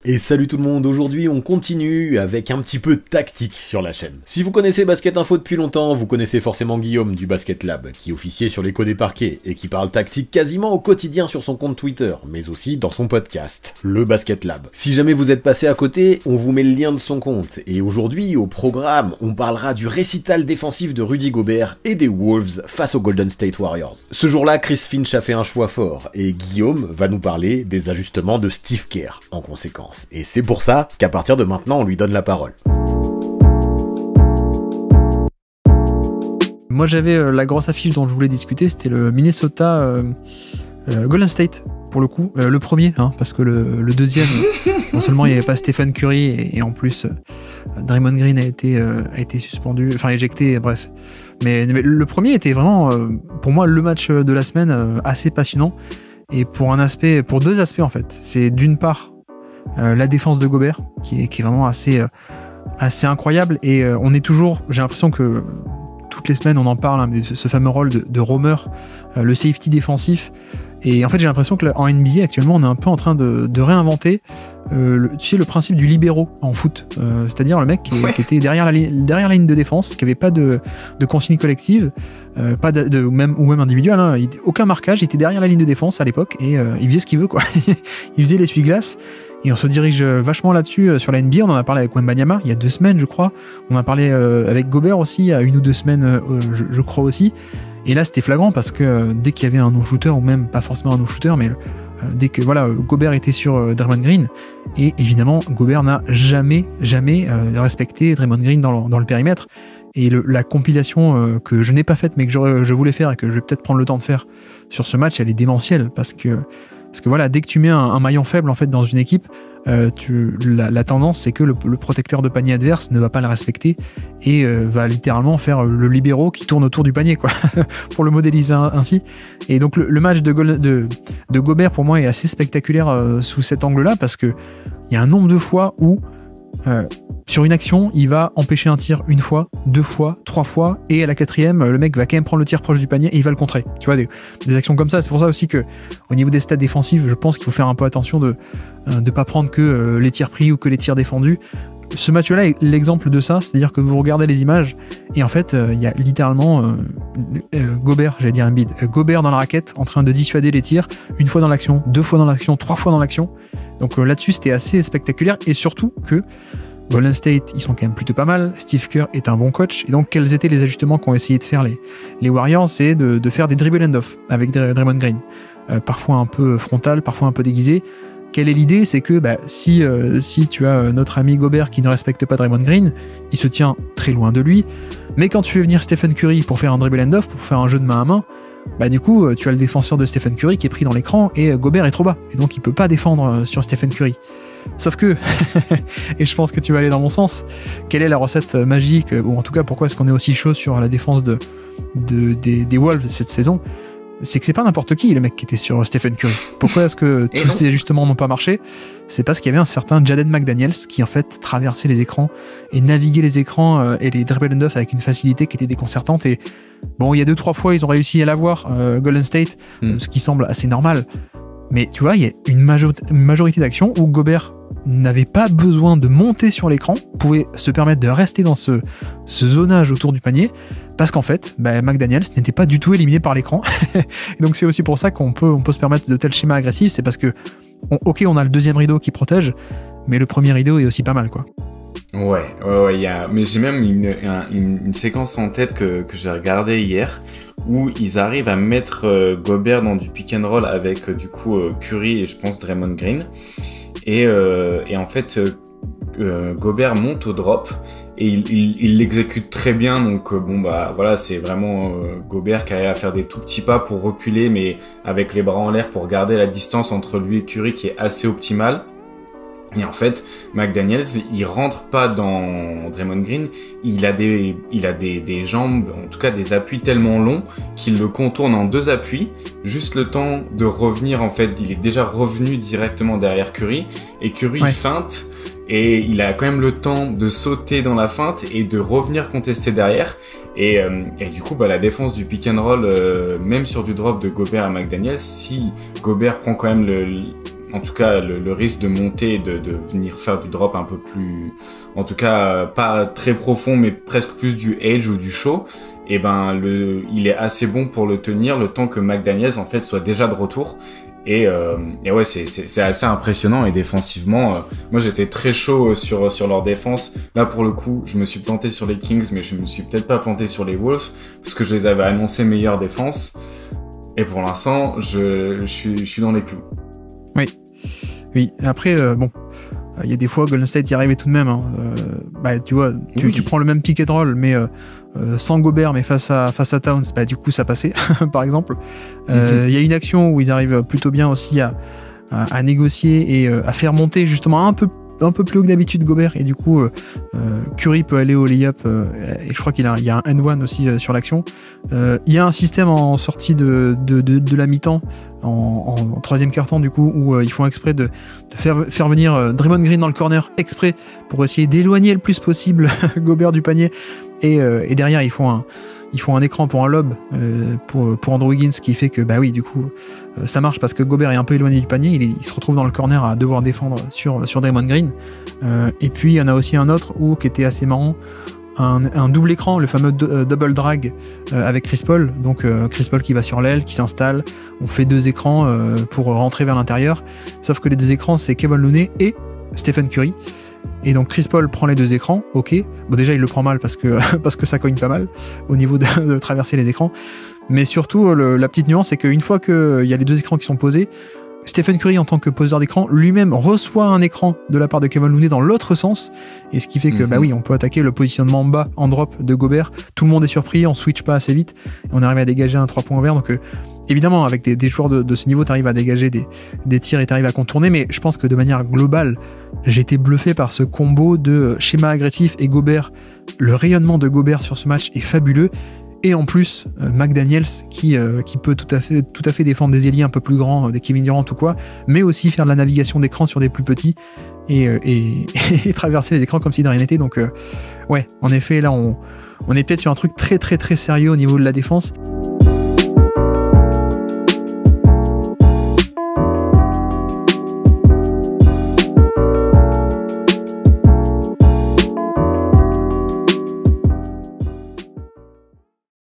Et salut tout le monde, aujourd'hui on continue avec un petit peu de tactique sur la chaîne. Si vous connaissez Basket Info depuis longtemps, vous connaissez forcément Guillaume du Basket Lab, qui officiait sur l'écho des parquets et qui parle tactique quasiment au quotidien sur son compte Twitter, mais aussi dans son podcast, le Basket Lab. Si jamais vous êtes passé à côté, on vous met le lien de son compte. Et aujourd'hui, au programme, on parlera du récital défensif de Rudy Gobert et des Wolves face aux Golden State Warriors. Ce jour-là, Chris Finch a fait un choix fort, et Guillaume va nous parler des ajustements de Steve Kerr, en conséquence. Et c'est pour ça qu'à partir de maintenant, on lui donne la parole. Moi j'avais la grosse affiche dont je voulais discuter, c'était le Minnesota Golden State, pour le coup. Le premier, parce que le deuxième, non seulement il n'y avait pas Stephen Curry, et en plus Draymond Green a été suspendu, enfin éjecté, bref. Mais le premier était vraiment, pour moi, le match de la semaine, assez passionnant. Et pour deux aspects en fait. C'est d'une part la défense de Gobert qui est vraiment assez incroyable, et on est toujours, j'ai l'impression que toutes les semaines on en parle, mais ce fameux rôle de roamer, le safety défensif, et en fait j'ai l'impression que en NBA actuellement on est un peu en train de réinventer le principe du libéro en foot, c'est-à-dire le mec qui était derrière la ligne de défense, qui avait pas de consigne collective, pas ou même individuel, aucun marquage, il était derrière la ligne de défense à l'époque, et il faisait ce qu'il veut quoi. Il faisait l'essuie-glace. Et on se dirige vachement là-dessus sur la NBA. On en a parlé avec Wembanyama il y a 2 semaines, je crois. On en a parlé avec Gobert aussi, il y a 1 ou 2 semaines, je crois aussi. Et là, c'était flagrant parce que dès qu'il y avait un no-shooter, ou même pas forcément un no-shooter, mais dès que Gobert était sur Draymond Green, et évidemment, Gobert n'a jamais respecté Draymond Green dans le périmètre. Et la compilation que je n'ai pas faite, mais que je voulais faire et que je vais peut-être prendre le temps de faire sur ce match, elle est démentielle parce que voilà, dès que tu mets un maillon faible en fait dans une équipe, la tendance c'est que le protecteur de panier adverse ne va pas le respecter et va littéralement faire le libéro qui tourne autour du panier quoi, pour le modéliser ainsi. Et donc le match de Gobert pour moi est assez spectaculaire sous cet angle-là, parce que il y a un nombre de fois où sur une action, il va empêcher un tir 1 fois, 2 fois, 3 fois, et à la 4e, le mec va quand même prendre le tir proche du panier et il va le contrer. Tu vois, des actions comme ça. C'est pour ça aussi que, au niveau des stats défensifs, je pense qu'il faut faire un peu attention de pas prendre que les tirs pris ou que les tirs défendus. Ce match-là est l'exemple de ça, c'est-à-dire que vous regardez les images et en fait, il y a littéralement Gobert dans la raquette, en train de dissuader les tirs, 1 fois dans l'action, 2 fois dans l'action, 3 fois dans l'action. Donc là-dessus, c'était assez spectaculaire, et surtout que Golden State, ils sont quand même plutôt pas mal. Steve Kerr est un bon coach, et donc quels étaient les ajustements qu'ont essayé de faire les Warriors? C'est de faire des dribble end-off avec Draymond Green, parfois un peu frontal, parfois un peu déguisé. Quelle est l'idée? C'est que si tu as notre ami Gobert qui ne respecte pas Draymond Green, il se tient très loin de lui, mais quand tu fais venir Stephen Curry pour faire un dribble end-off, pour faire un jeu de main à main, du coup tu as le défenseur de Stephen Curry qui est pris dans l'écran, et Gobert est trop bas, et donc il peut pas défendre sur Stephen Curry. Sauf que, et je pense que tu vas aller dans mon sens, quelle est la recette magique, ou en tout cas pourquoi est-ce qu'on est aussi chaud sur la défense des Wolves cette saison? C'est que c'est pas n'importe qui le mec qui était sur Stephen Curry. Pourquoi est-ce que tous ces ajustements n'ont pas marché? C'est parce qu'il y avait un certain Jaden McDaniels qui en fait traversait les écrans et naviguait les écrans et les dribble and off avec une facilité qui était déconcertante. Et bon, il y a 2-3 fois ils ont réussi à l'avoir, Golden State, ce qui semble assez normal. Mais tu vois, il y a une majorité d'actions où Gobert n'avait pas besoin de monter sur l'écran, pouvait se permettre de rester dans ce zonage autour du panier, parce qu'en fait, McDaniels n'était pas du tout éliminé par l'écran. Et donc c'est aussi pour ça qu'on peut se permettre de tels schémas agressifs, c'est parce que, on a le deuxième rideau qui protège, mais le premier rideau est aussi pas mal, quoi. Ouais, mais j'ai même une séquence en tête que j'ai regardée hier, où ils arrivent à mettre Gobert dans du pick and roll avec du coup Curry et je pense Draymond Green, et en fait Gobert monte au drop et il l'exécute très bien, donc c'est vraiment Gobert qui arrive à faire des tout petits pas pour reculer, mais avec les bras en l'air pour garder la distance entre lui et Curry qui est assez optimale. Et en fait, McDaniels, il rentre pas dans Draymond Green, il a des jambes, en tout cas des appuis tellement longs qu'il le contourne en 2 appuis, juste le temps de revenir, en fait, il est déjà revenu directement derrière Curry, et Curry feinte, et il a quand même le temps de sauter dans la feinte et de revenir contester derrière, et du coup, la défense du pick and roll, même sur du drop de Gobert à McDaniels, si Gobert prend quand même en tout cas le risque de monter, de venir faire du drop un peu plus, en tout cas pas très profond, mais presque plus du edge ou du show, et ben il est assez bon pour le tenir le temps que McDaniels en fait soit déjà de retour. Et ouais, c'est assez impressionnant. Et défensivement, moi j'étais très chaud sur leur défense. Là pour le coup, je me suis planté sur les Kings, mais je me suis peut-être pas planté sur les Wolves parce que je les avais annoncés meilleure défense. Et pour l'instant, je suis dans les clous. Oui. Après, bon, il y a des fois Golden State y arrivait tout de même. Hein. Tu vois, tu prends le même pick and roll, mais sans Gobert, mais face à Towns, du coup ça passait, par exemple. Il y a une action où ils arrivent plutôt bien aussi à négocier et à faire monter justement un peu plus haut que d'habitude Gobert, et du coup Curry peut aller au lay-up, et je crois qu'il y a un end-one aussi sur l'action. Il y a un système en sortie de la mi-temps, en troisième quart-temps du coup, où ils font exprès de faire venir Draymond Green dans le corner exprès pour essayer d'éloigner le plus possible Gobert du panier, et derrière ils font un écran pour un lob pour Andrew Wiggins, qui fait que oui, du coup ça marche parce que Gobert est un peu éloigné du panier, il se retrouve dans le corner à devoir défendre sur Draymond Green. Et puis il y en a aussi un autre qui était assez marrant, un double écran, le fameux double drag avec Chris Paul. Donc Chris Paul qui va sur l'aile, qui s'installe, on fait 2 écrans pour rentrer vers l'intérieur, sauf que les 2 écrans c'est Kevin Looney et Stephen Curry. Et donc Chris Paul prend les 2 écrans, ok. Bon, déjà il le prend mal parce que ça cogne pas mal au niveau de traverser les écrans. Mais surtout la petite nuance, c'est qu'une fois qu'il y a les 2 écrans qui sont posés, Stephen Curry en tant que poseur d'écran lui-même reçoit un écran de la part de Kevin Looney dans l'autre sens, et ce qui fait que oui, on peut attaquer le positionnement en bas en drop de Gobert. Tout le monde est surpris, on switch pas assez vite et on arrive à dégager un 3 points vert. Donc évidemment avec des joueurs de ce niveau, t'arrives à dégager des tirs et t'arrives à contourner, mais je pense que de manière globale j'ai été bluffé par ce combo de schéma agressif et Gobert. Le rayonnement de Gobert sur ce match est fabuleux. Et en plus, McDaniels qui peut tout à fait défendre des ailiers un peu plus grands, des Kevin Durant ou quoi, mais aussi faire de la navigation d'écran sur des plus petits et traverser les écrans comme si de rien n'était. Donc ouais, en effet, là on est peut-être sur un truc très très très sérieux au niveau de la défense.